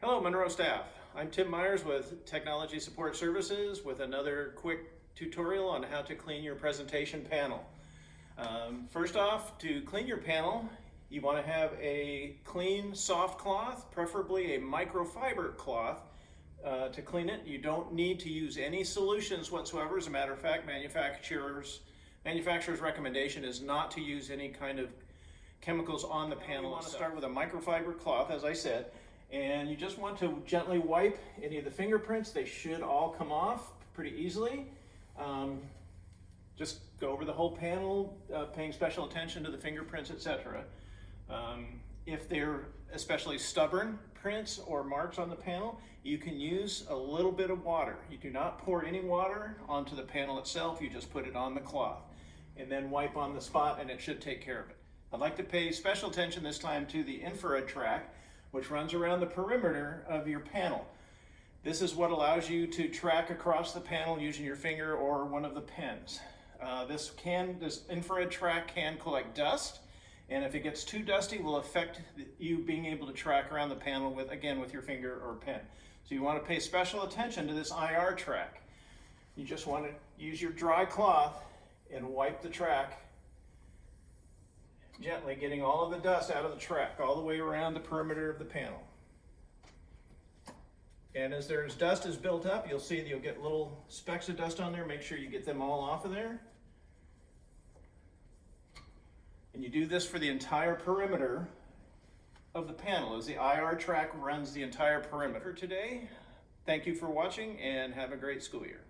Hello, Monroe staff. I'm Tim Myers with Technology Support Services with another quick tutorial on how to clean your presentation panel. First off, to clean your panel, you want to have a clean, soft cloth, preferably a microfiber cloth to clean it. You don't need to use any solutions whatsoever. As a matter of fact, manufacturer's recommendation is not to use any kind of chemicals on the panel. You want to start with a microfiber cloth, as I said, and you just want to gently wipe any of the fingerprints. They should all come off pretty easily. Just go over the whole panel, paying special attention to the fingerprints, etc. If they're especially stubborn prints or marks on the panel, you can use a little bit of water. You do not pour any water onto the panel itself, you just put it on the cloth and then wipe on the spot and it should take care of it. I'd like to pay special attention this time to the infrared track, which runs around the perimeter of your panel. This is what allows you to track across the panel using your finger or one of the pens. This infrared track can collect dust, and if it gets too dusty, will affect you being able to track around the panel with your finger or pen. So you want to pay special attention to this IR track. You just want to use your dry cloth and wipe the track gently, getting all of the dust out of the track all the way around the perimeter of the panel. And as dust is built up, you'll see that you'll get little specks of dust on there. Make sure you get them all off of there. And you do this for the entire perimeter of the panel as the IR track runs the entire perimeter. For today, thank you for watching and have a great school year.